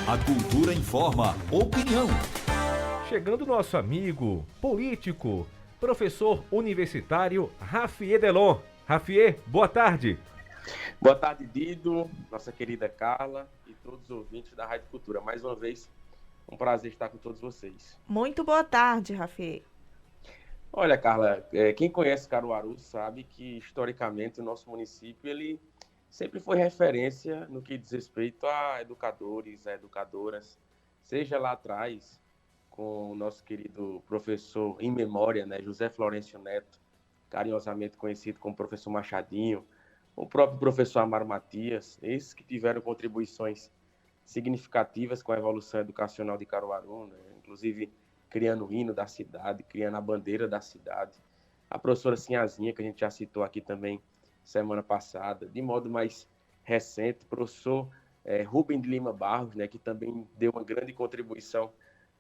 A cultura informa, opinião. Chegando nosso amigo, político, professor universitário Rafier Delon. Rafier, boa tarde. Boa tarde, Dido, nossa querida Carla e todos os ouvintes da Rádio Cultura. Mais uma vez, um prazer estar com todos vocês. Muito boa tarde, Rafier. Olha, Carla, quem conhece Caruaru sabe que, historicamente, o nosso município ele sempre foi referência no que diz respeito a educadores, a educadoras, seja lá atrás, com o nosso querido professor em memória, né, José Florencio Neto, carinhosamente conhecido como professor Machadinho, o próprio professor Amaro Matias, esses que tiveram contribuições significativas com a evolução educacional de Caruaru, né? Inclusive criando o hino da cidade, criando a bandeira da cidade. A professora Sinhazinha, que a gente já citou aqui também semana passada, de modo mais recente, o professor Rubem de Lima Barros, né, que também deu uma grande contribuição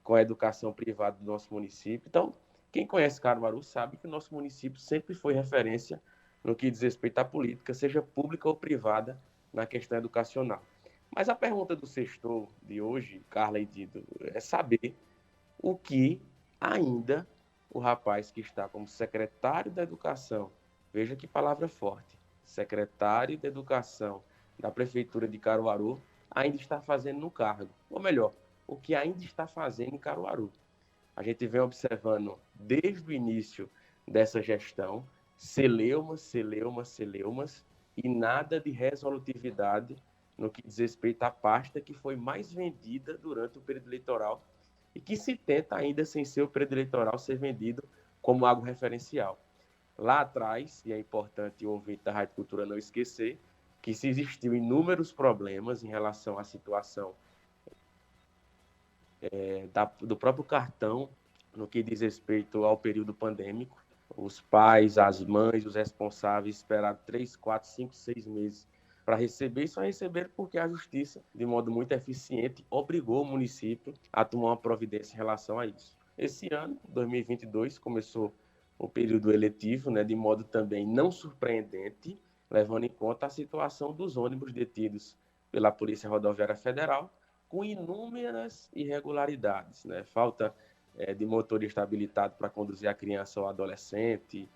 com a educação privada do nosso município. Então, quem conhece Caruaru sabe que o nosso município sempre foi referência no que diz respeito à política, seja pública ou privada, na questão educacional. Mas a pergunta do sextor de hoje, Carla e Dido, é saber o que ainda o rapaz que está como secretário da Educação, veja que palavra forte, secretário da Educação da Prefeitura de Caruaru, ainda está fazendo no cargo. Ou melhor, o que ainda está fazendo em Caruaru. A gente vem observando desde o início dessa gestão celeumas, e nada de resolutividade no que diz respeito à pasta que foi mais vendida durante o período eleitoral e que se tenta ainda, sem ser o período eleitoral, ser vendido como algo referencial. Lá atrás, e é importante o ouvinte da Rádio Cultura não esquecer, que se existiu inúmeros problemas em relação à situação do próprio cartão, no que diz respeito ao período pandêmico. Os pais, as mães, os responsáveis esperaram 3, 4, 5, 6 meses para receber, e só receberam porque a Justiça, de modo muito eficiente, obrigou o município a tomar uma providência em relação a isso. Esse ano, 2022, começou o período eletivo, né, de modo também não surpreendente, levando em conta a situação dos ônibus detidos pela Polícia Rodoviária Federal, com inúmeras irregularidades, né? Falta de motorista habilitado para conduzir a criança ou adolescente,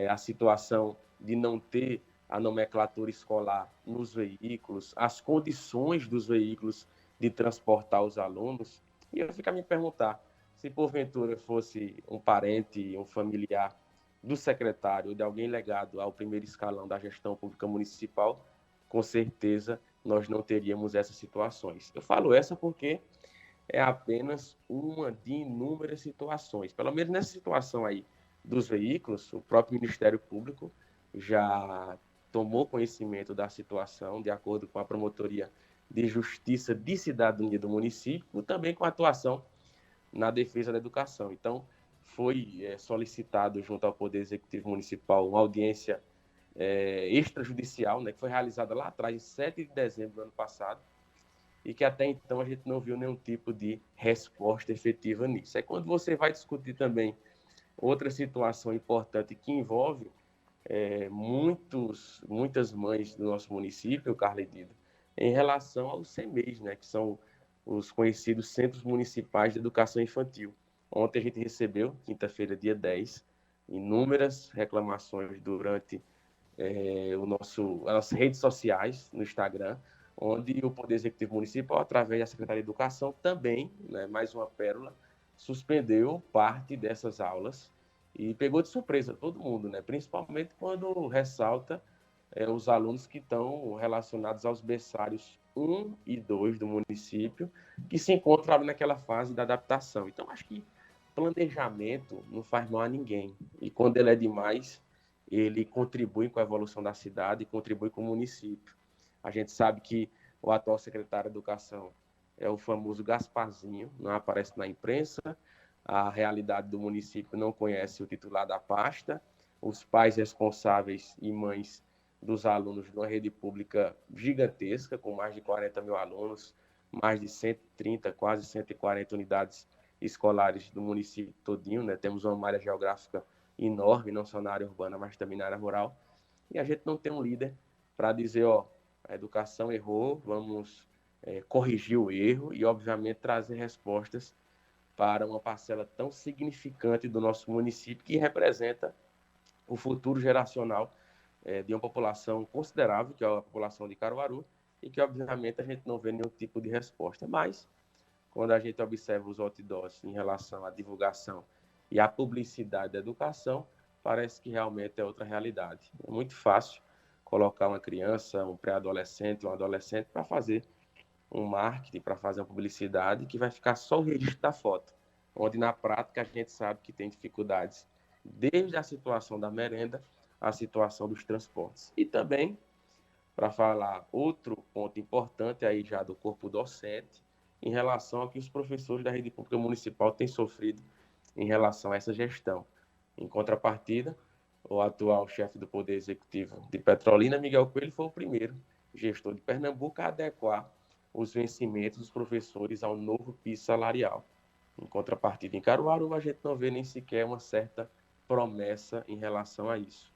a situação de não ter a nomenclatura escolar nos veículos, as condições dos veículos de transportar os alunos. E eu fico a me perguntar, se porventura fosse um parente, um familiar do secretário, de alguém ligado ao primeiro escalão da gestão pública municipal, com certeza nós não teríamos essas situações. Eu falo essa porque é apenas uma de inúmeras situações. Pelo menos nessa situação aí dos veículos, o próprio Ministério Público já tomou conhecimento da situação, de acordo com a Promotoria de Justiça de Cidadania do município, também com a atuação na defesa da educação. Então, foi solicitado junto ao Poder Executivo Municipal uma audiência extrajudicial, né, que foi realizada lá atrás, em 7 de dezembro do ano passado, e que até então a gente não viu nenhum tipo de resposta efetiva nisso. É quando você vai discutir também outra situação importante que envolve muitas mães do nosso município, Carla e Dido, em relação aos CMEs, né, que são os conhecidos Centros Municipais de Educação Infantil. Ontem a gente recebeu, quinta-feira, dia 10, inúmeras reclamações durante as nossas redes sociais, no Instagram, onde o Poder Executivo Municipal, através da Secretaria de Educação, também, né, mais uma pérola, suspendeu parte dessas aulas e pegou de surpresa todo mundo, né, principalmente quando ressalta os alunos que estão relacionados aos berçários 1 e 2 do município, que se encontram ali naquela fase da adaptação. Então, acho que planejamento não faz mal a ninguém. E quando ele é demais, ele contribui com a evolução da cidade e contribui com o município. A gente sabe que o atual secretário de Educação é o famoso Gasparzinho, não aparece na imprensa, a realidade do município não conhece o titular da pasta, os pais responsáveis e mães dos alunos de uma rede pública gigantesca, com mais de 40 mil alunos, mais de 130, quase 140 unidades escolares do município todinho, né? Temos uma área geográfica enorme, não só na área urbana, mas também na área rural, e a gente não tem um líder para dizer, ó, a educação errou, vamos corrigir o erro e, obviamente, trazer respostas para uma parcela tão significante do nosso município, que representa o futuro geracional de uma população considerável, que é a população de Caruaru, e que, obviamente, a gente não vê nenhum tipo de resposta. Mas, quando a gente observa os outdoors em relação à divulgação e à publicidade da educação, parece que realmente é outra realidade. É muito fácil colocar uma criança, um pré-adolescente, um adolescente para fazer um marketing, para fazer uma publicidade que vai ficar só o registro da foto, onde na prática a gente sabe que tem dificuldades, desde a situação da merenda à situação dos transportes. E também, para falar outro ponto importante aí já do corpo docente, em relação ao que os professores da rede pública municipal têm sofrido em relação a essa gestão. Em contrapartida, o atual chefe do Poder Executivo de Petrolina, Miguel Coelho, foi o primeiro gestor de Pernambuco a adequar os vencimentos dos professores ao novo piso salarial. Em contrapartida, em Caruaru, a gente não vê nem sequer uma certa promessa em relação a isso.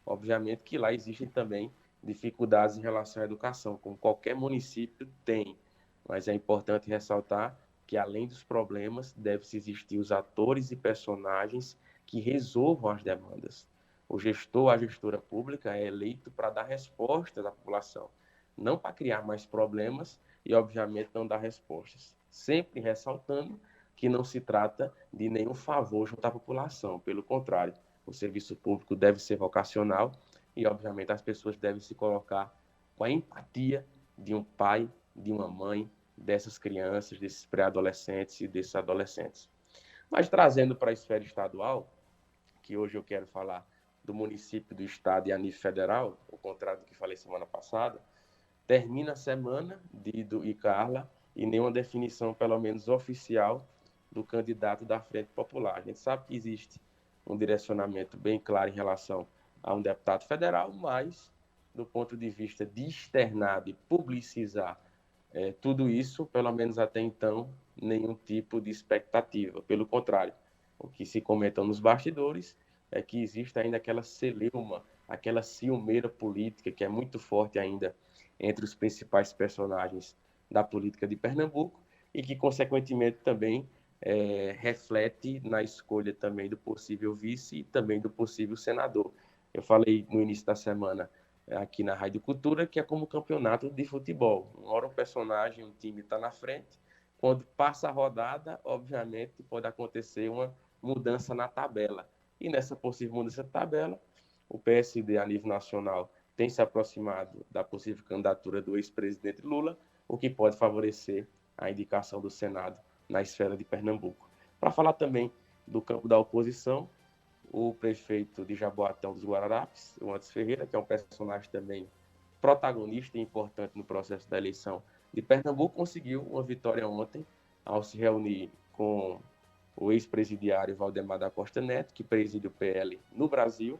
Obviamente que lá existem também dificuldades em relação à educação, como qualquer município tem, mas é importante ressaltar que, além dos problemas, deve-se existir os atores e personagens que resolvam as demandas. O gestor, a gestora pública é eleito para dar respostas à população, não para criar mais problemas e, obviamente, não dar respostas. Sempre ressaltando que não se trata de nenhum favor junto à população, pelo contrário, o serviço público deve ser vocacional e, obviamente, as pessoas devem se colocar com a empatia de um pai, de uma mãe, dessas crianças, desses pré-adolescentes e desses adolescentes. Mas trazendo para a esfera estadual, que hoje eu quero falar do município, do estado e a nível federal, ao contrário do que falei semana passada, termina a semana, Dido e Carla, e nenhuma definição, pelo menos oficial, do candidato da Frente Popular. A gente sabe que existe um direcionamento bem claro em relação a um deputado federal, mas, do ponto de vista de externar, de publicizar tudo isso, pelo menos até então, nenhum tipo de expectativa. Pelo contrário, o que se comenta nos bastidores é que existe ainda aquela celeuma, aquela ciumeira política que é muito forte ainda entre os principais personagens da política de Pernambuco e que, consequentemente, também reflete na escolha também do possível vice e também do possível senador. Eu falei no início da semana aqui na Rádio Cultura que é como um campeonato de futebol. Uma hora um personagem, um time está na frente, quando passa a rodada, obviamente, pode acontecer uma mudança na tabela. E nessa possível mudança de tabela, o PSD a nível nacional tem se aproximado da possível candidatura do ex-presidente Lula, o que pode favorecer a indicação do Senado na esfera de Pernambuco. Para falar também do campo da oposição, o prefeito de Jaboatão dos Guararapes, o Antes Ferreira, que é um personagem também protagonista e importante no processo da eleição de Pernambuco, conseguiu uma vitória ontem ao se reunir com o ex-presidiário Valdemar da Costa Neto, que preside o PL no Brasil,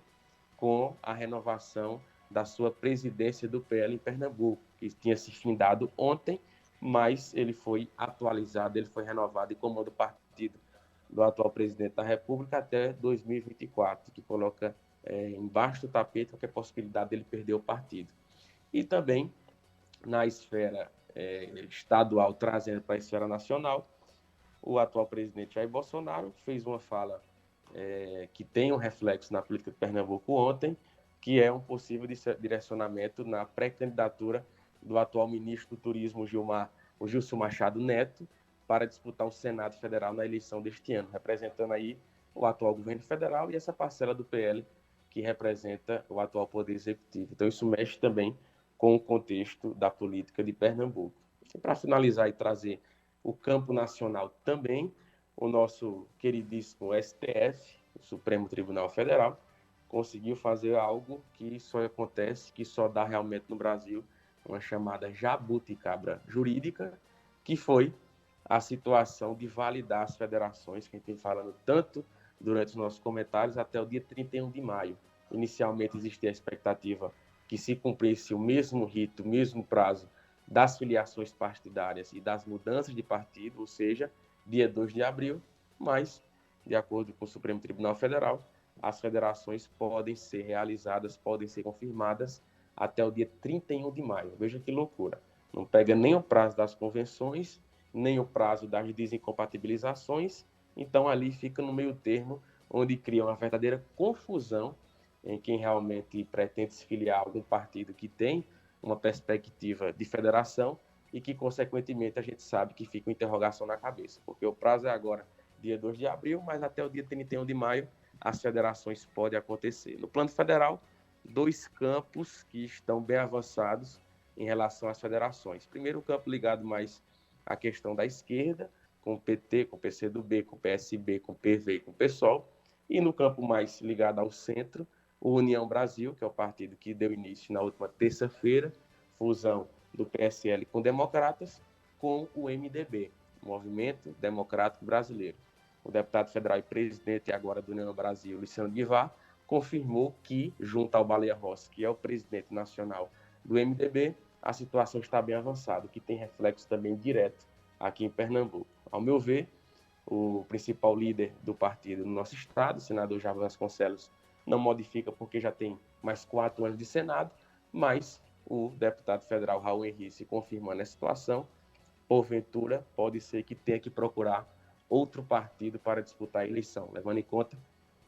com a renovação da sua presidência do PL em Pernambuco, que tinha se findado ontem, mas ele foi atualizado, ele foi renovado e comanda o partido do atual presidente da República até 2024, que coloca embaixo do tapete qualquer possibilidade dele perder o partido. E também, na esfera estadual, trazendo para a esfera nacional, o atual presidente Jair Bolsonaro fez uma fala que tem um reflexo na política de Pernambuco ontem, que é um possível direcionamento na pré-candidatura do atual ministro do Turismo, o Gilson Machado Neto, para disputar o Senado Federal na eleição deste ano, representando aí o atual governo federal e essa parcela do PL que representa o atual Poder Executivo. Então, isso mexe também com o contexto da política de Pernambuco. E para finalizar e trazer o campo nacional também, o nosso queridíssimo STF, o Supremo Tribunal Federal, conseguiu fazer algo que só acontece, que só dá realmente no Brasil, uma chamada jabuticaba jurídica, que foi a situação de validar as federações, que a gente vem falando tanto durante os nossos comentários, até o dia 31 de maio. Inicialmente existia a expectativa que se cumprisse o mesmo rito, o mesmo prazo das filiações partidárias e das mudanças de partido, ou seja, dia 2 de abril, mas, de acordo com o Supremo Tribunal Federal, as federações podem ser realizadas, podem ser confirmadas até o dia 31 de maio. Veja que loucura. Não pega nem o prazo das convenções, nem o prazo das desincompatibilizações. Então, ali fica no meio termo, onde cria uma verdadeira confusão em quem realmente pretende se filiar a algum partido que tem uma perspectiva de federação e que, consequentemente, a gente sabe que fica uma interrogação na cabeça, porque o prazo é agora, dia 2 de abril, mas até o dia 31 de maio as federações podem acontecer. No plano federal, 2 campos que estão bem avançados em relação às federações. Primeiro, o campo ligado mais à questão da esquerda, com o PT, com o PCdoB, com o PSB, com o PV e com o PSOL, e no campo mais ligado ao centro, o União Brasil, que é o partido que deu início na última terça-feira, fusão do PSL com Democratas, com o MDB, Movimento Democrático Brasileiro. O deputado federal e presidente agora do União Brasil, Luciano Bivar, confirmou que, junto ao Baleia Rossi, que é o presidente nacional do MDB, a situação está bem avançada, que tem reflexo também direto aqui em Pernambuco. Ao meu ver, o principal líder do partido no nosso estado, o senador Jair Vasconcelos, não modifica porque já tem mais 4 anos de Senado, mas o deputado federal Raul Henrique, confirmando a situação, porventura pode ser que tenha que procurar outro partido para disputar a eleição, levando em conta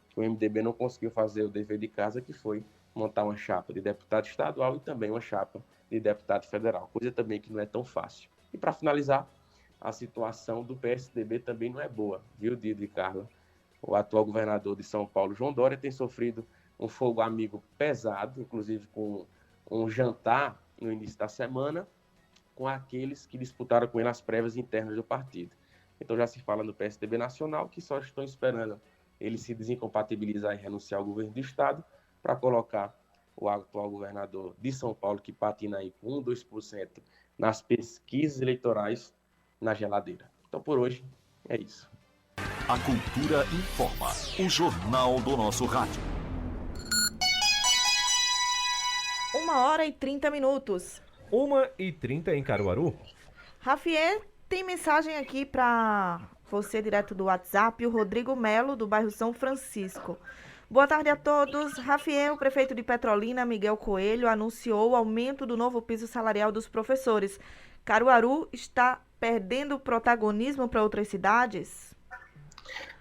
que o MDB não conseguiu fazer o dever de casa, que foi montar uma chapa de deputado estadual e também uma chapa de deputado federal, coisa também que não é tão fácil. E para finalizar, a situação do PSDB também não é boa, viu, Dido e Carla? O atual governador de São Paulo, João Dória, tem sofrido um fogo amigo pesado, inclusive com um jantar no início da semana, com aqueles que disputaram com ele as prévias internas do partido. Então já se fala no PSDB nacional que só estão esperando ele se desincompatibilizar e renunciar ao governo do estado para colocar o atual governador de São Paulo, que patina aí com 1, 2% nas pesquisas eleitorais, na geladeira. Então por hoje é isso. A Cultura informa, o jornal do nosso rádio. 1h30. 1h30 em Caruaru. Rafiê, tem mensagem aqui para você direto do WhatsApp, o Rodrigo Melo, do bairro São Francisco. Boa tarde a todos. Rafiê, o prefeito de Petrolina, Miguel Coelho, anunciou o aumento do novo piso salarial dos professores. Caruaru está perdendo protagonismo para outras cidades?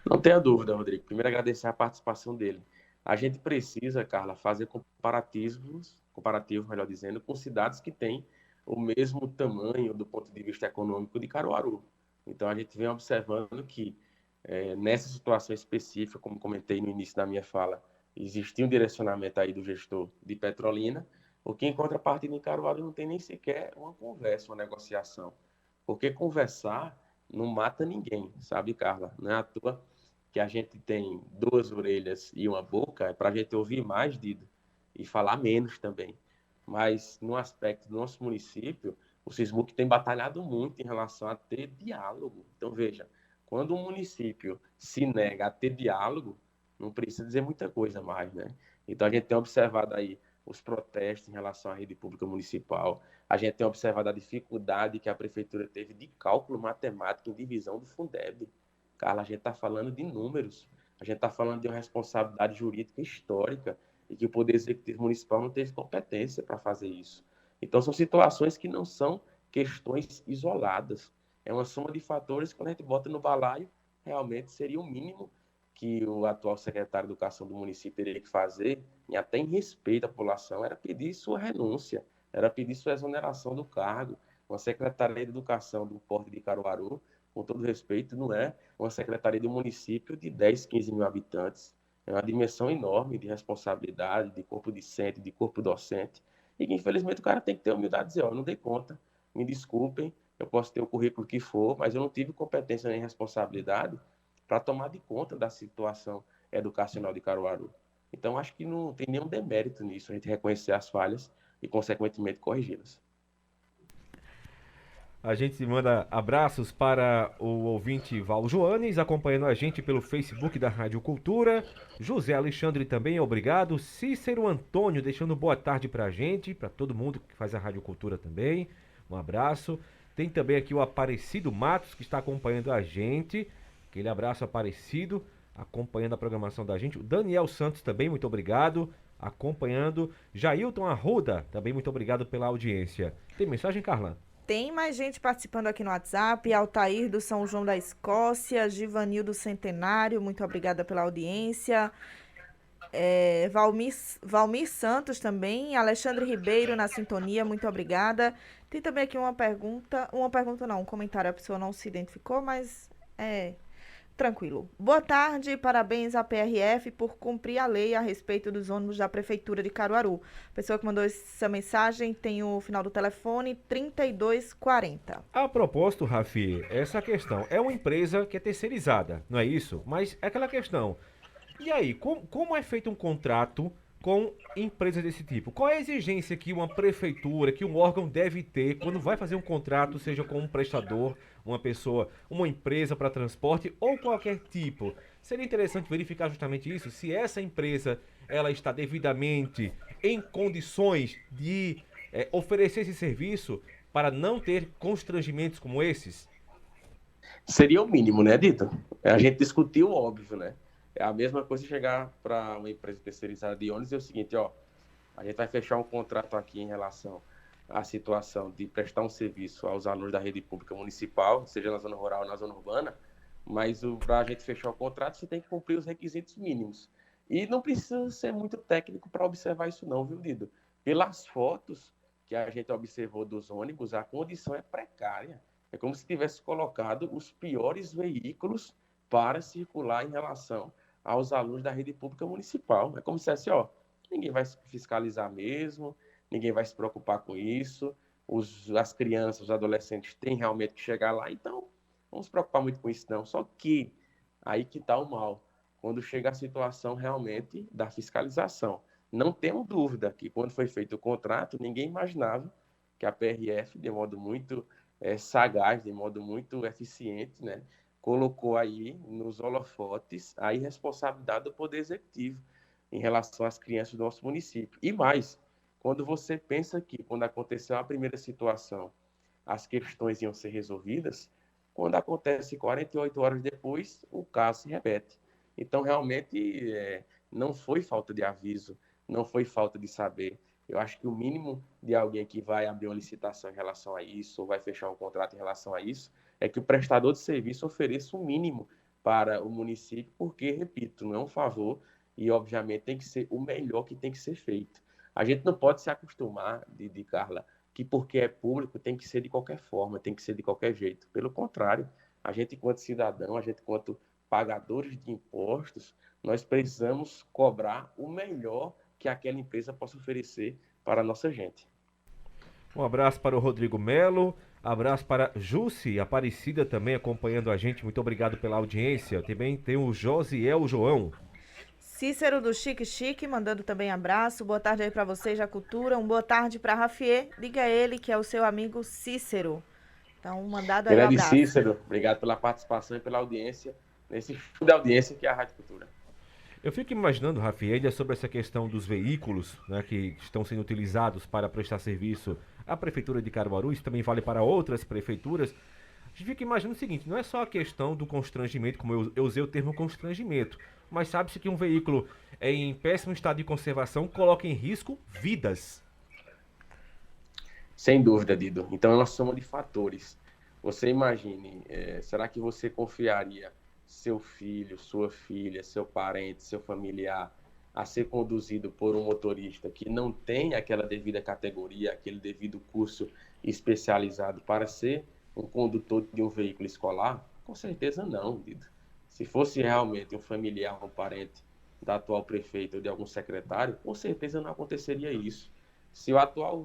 Não tenha dúvida, Rodrigo. Primeiro, agradecer a participação dele. A gente precisa, Carla, fazer comparativos, melhor dizendo, com cidades que têm o mesmo tamanho do ponto de vista econômico de Caruaru. Então, a gente vem observando que, nessa situação específica, como comentei no início da minha fala, existia um direcionamento aí do gestor de Petrolina, o que, em contrapartida, em Caruaru não tem nem sequer uma conversa, uma negociação. Porque conversar não mata ninguém, sabe, Carla? Não é à toa que a gente tem 2 orelhas e uma boca, é para a gente ouvir mais, Dido, e falar menos também. Mas, no aspecto do nosso município, o SISMUC tem batalhado muito em relação a ter diálogo. Então, veja, quando um município se nega a ter diálogo, não precisa dizer muita coisa mais, né? Então, a gente tem observado aí os protestos em relação à rede pública municipal, a gente tem observado a dificuldade que a prefeitura teve de cálculo matemático em divisão do Fundeb. Carla, a gente está falando de números, a gente está falando de uma responsabilidade jurídica histórica e que o Poder Executivo Municipal não teve competência para fazer isso. Então, são situações que não são questões isoladas. É uma soma de fatores que, quando a gente bota no balaio, realmente seria o mínimo que o atual secretário de Educação do município teria que fazer, e até em respeito à população, era pedir sua renúncia, era pedir sua exoneração do cargo. Uma Secretaria de Educação do Porto de Caruaru, com todo respeito, não é uma secretaria de um município de 10, 15 mil habitantes. É uma dimensão enorme de responsabilidade, de corpo discente, de corpo docente, e que, infelizmente, o cara tem que ter a humildade de dizer, eu não dei conta, me desculpem, eu posso ter o currículo que for, mas eu não tive competência nem responsabilidade para tomar de conta da situação educacional de Caruaru. Então, acho que não tem nenhum demérito nisso, a gente reconhecer as falhas e, consequentemente, corrigi-las. A gente manda abraços para o ouvinte Val Joanes, acompanhando a gente pelo Facebook da Rádio Cultura. José Alexandre também, obrigado. Cícero Antônio deixando boa tarde para a gente, para todo mundo que faz a Rádio Cultura também. Um abraço. Tem também aqui o Aparecido Matos, que está acompanhando a gente. Aquele abraço, Aparecido, acompanhando a programação da gente. O Daniel Santos também, muito obrigado, acompanhando. Jailton Arruda, também muito obrigado pela audiência. Tem mensagem, Carla? Tem mais gente participando aqui no WhatsApp. Altair do São João da Escócia, Givanil do Centenário, muito obrigada pela audiência. Valmir Santos também, Alexandre Ribeiro na sintonia, muito obrigada. Tem também aqui uma pergunta não, um comentário, a pessoa não se identificou, mas tranquilo. Boa tarde, parabéns à PRF por cumprir a lei a respeito dos ônibus da Prefeitura de Caruaru. A pessoa que mandou essa mensagem tem o final do telefone 3240. A propósito, Rafi, essa questão é uma empresa que é terceirizada, não é isso? Mas é aquela questão. E aí, como é feito um contrato com empresas desse tipo? Qual é a exigência que uma prefeitura, que um órgão deve ter quando vai fazer um contrato, seja com um prestador, uma pessoa, uma empresa para transporte ou qualquer tipo? Seria interessante verificar justamente isso, se essa empresa ela está devidamente em condições de oferecer esse serviço para não ter constrangimentos como esses? Seria o mínimo, né, Dito? A gente discutiu o óbvio, né? É a mesma coisa chegar para uma empresa terceirizada de ônibus e é o seguinte, ó, a gente vai fechar um contrato aqui em relação à situação de prestar um serviço aos alunos da rede pública municipal, seja na zona rural ou na zona urbana, mas para a gente fechar o contrato, você tem que cumprir os requisitos mínimos. E não precisa ser muito técnico para observar isso não, viu, Dido? Pelas fotos que a gente observou dos ônibus, a condição é precária. É como se tivesse colocado os piores veículos para circular em relação aos alunos da rede pública municipal. É como se dissesse, ó, ninguém vai fiscalizar mesmo, ninguém vai se preocupar com isso, as crianças, os adolescentes têm realmente que chegar lá, então não se preocupar muito com isso não. Só que aí que está o mal, quando chega a situação realmente da fiscalização. Não tenho dúvida que quando foi feito o contrato, ninguém imaginava que a PRF, de modo muito sagaz, de modo muito eficiente, né, colocou aí nos holofotes a irresponsabilidade do Poder Executivo em relação às crianças do nosso município. E mais, quando você pensa que, quando aconteceu a primeira situação, as questões iam ser resolvidas, quando acontece 48 horas depois, o caso se repete. Então, realmente, não foi falta de aviso, não foi falta de saber. Eu acho que o mínimo de alguém que vai abrir uma licitação em relação a isso, ou vai fechar um contrato em relação a isso, é que o prestador de serviço ofereça o mínimo para o município, porque, repito, não é um favor e, obviamente, tem que ser o melhor que tem que ser feito. A gente não pode se acostumar, Carla, que porque é público tem que ser de qualquer forma, tem que ser de qualquer jeito. Pelo contrário, a gente, enquanto cidadão, a gente, enquanto pagadores de impostos, nós precisamos cobrar o melhor que aquela empresa possa oferecer para a nossa gente. Um abraço para o Rodrigo Melo, abraço para Jussi Aparecida também acompanhando a gente, muito obrigado pela audiência. Também tem o Josiel João. Cícero do Chique Chique mandando também abraço. Boa tarde aí para vocês da Cultura. Boa tarde para Rafier. Diga a ele que é o seu amigo Cícero. Então, mandado aí um abraço. Cícero, obrigado pela participação e pela audiência, nesse show de audiência que é a Rádio Cultura. Eu fico imaginando, Rafael, sobre essa questão dos veículos, né, que estão sendo utilizados para prestar serviço à Prefeitura de Caruaru, isso também vale para outras prefeituras. A gente fica imaginando o seguinte, não é só a questão do constrangimento, como eu usei o termo constrangimento, mas sabe-se que um veículo em péssimo estado de conservação coloca em risco vidas. Sem dúvida, Dido. Então é uma soma de fatores. Você imagine, será que você confiaria seu filho, sua filha, seu parente, seu familiar a ser conduzido por um motorista que não tem aquela devida categoria, aquele devido curso especializado para ser um condutor de um veículo escolar? Com certeza não, Dido. Se fosse realmente um familiar, um parente da atual prefeito ou de algum secretário, com certeza não aconteceria isso. Se o atual,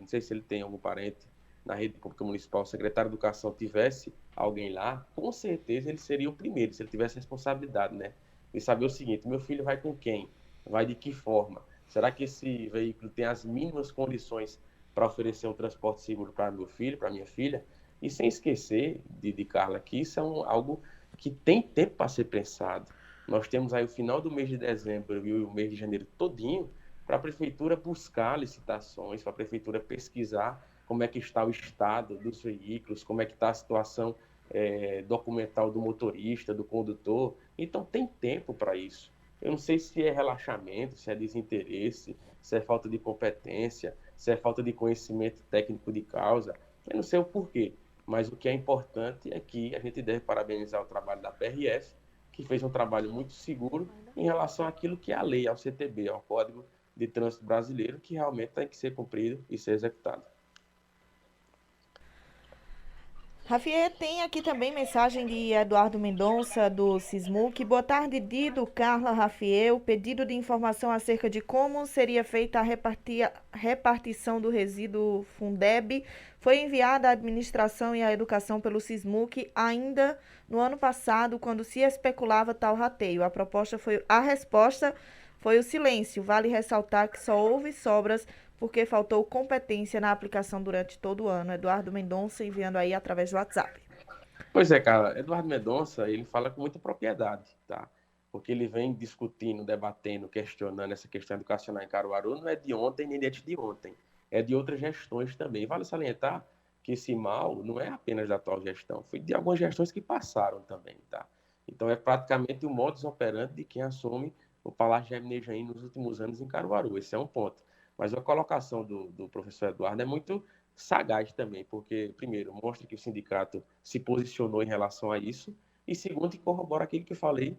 não sei se ele tem algum parente na rede pública municipal, o secretário de Educação tivesse alguém lá, com certeza ele seria o primeiro, se ele tivesse responsabilidade, né? De saber o seguinte, meu filho vai com quem? Vai de que forma? Será que esse veículo tem as mínimas condições para oferecer um transporte seguro para meu filho, para minha filha? E sem esquecer, de Carla, que isso é algo que tem tempo para ser pensado. Nós temos aí o final do mês de dezembro e o mês de janeiro todinho para a prefeitura buscar licitações, para a prefeitura pesquisar como é que está o estado dos veículos, como é que está a situação documental do motorista, do condutor. Então, tem tempo para isso. Eu não sei se é relaxamento, se é desinteresse, se é falta de competência, se é falta de conhecimento técnico de causa. Eu não sei o porquê, mas o que é importante é que a gente deve parabenizar o trabalho da PRF, que fez um trabalho muito seguro em relação àquilo que é a lei, ao CTB, ao Código de Trânsito Brasileiro, que realmente tem que ser cumprido e ser executado. Rafiê, tem aqui também mensagem de Eduardo Mendonça, do Sismuc. Boa tarde, Dido, Carla, Rafiê. O pedido de informação acerca de como seria feita a repartição do resíduo Fundeb foi enviada à administração e à educação pelo Sismuc ainda no ano passado, quando se especulava tal rateio. A resposta foi o silêncio. Vale ressaltar que só houve sobras porque faltou competência na aplicação durante todo o ano. Eduardo Mendonça enviando aí através do WhatsApp. Pois é, cara, Eduardo Mendonça, ele fala com muita propriedade, tá? Porque ele vem discutindo, debatendo, questionando essa questão educacional em Caruaru, não é de ontem nem de antes de ontem, é de outras gestões também. Vale salientar que esse mal não é apenas da atual gestão, foi de algumas gestões que passaram também, tá? Então é praticamente o modus operandi de quem assume o Palácio Jaime Nejaim nos últimos anos em Caruaru, esse é um ponto. Mas a colocação do professor Eduardo é muito sagaz também, porque, primeiro, mostra que o sindicato se posicionou em relação a isso, e segundo, que corrobora aquilo que eu falei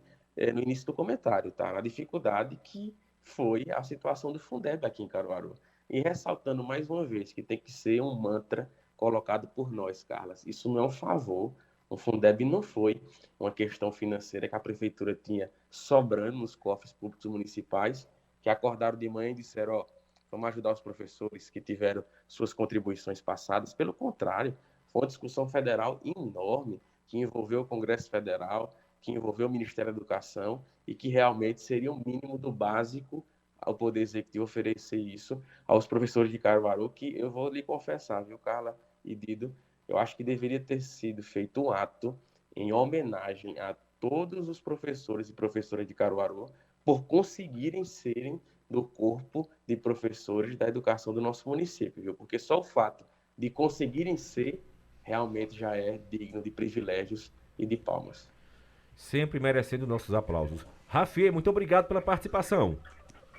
no início do comentário, tá? Na dificuldade que foi a situação do Fundeb aqui em Caruaru. E ressaltando mais uma vez que tem que ser um mantra colocado por nós, Carlas. Isso não é um favor. O Fundeb não foi uma questão financeira que a prefeitura tinha sobrando nos cofres públicos municipais, que acordaram de manhã e disseram, ó, vamos ajudar os professores que tiveram suas contribuições passadas. Pelo contrário, foi uma discussão federal enorme, que envolveu o Congresso Federal, que envolveu o Ministério da Educação e que realmente seria o mínimo do básico ao Poder Executivo oferecer isso aos professores de Caruaru, que eu vou lhe confessar, viu, Carla e Dido, eu acho que deveria ter sido feito um ato em homenagem a todos os professores e professoras de Caruaru por conseguirem serem do corpo de professores da educação do nosso município, viu? Porque só o fato de conseguirem ser realmente já é digno de privilégios e de palmas. Sempre merecendo nossos aplausos. Rafiê, muito obrigado pela participação.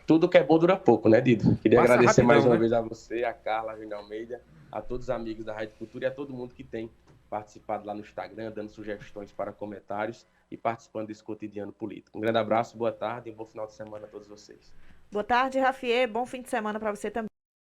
Tudo que é bom dura pouco, né, Dido? Queria Passa agradecer rapidão, mais uma né? vez a você, a Carla, a Júnior Almeida, a todos os amigos da Rádio Cultura e a todo mundo que tem participado lá no Instagram, dando sugestões para comentários e participando desse cotidiano político. Um grande abraço, boa tarde e um bom final de semana a todos vocês. Boa tarde, Rafiê. Bom fim de semana para você também.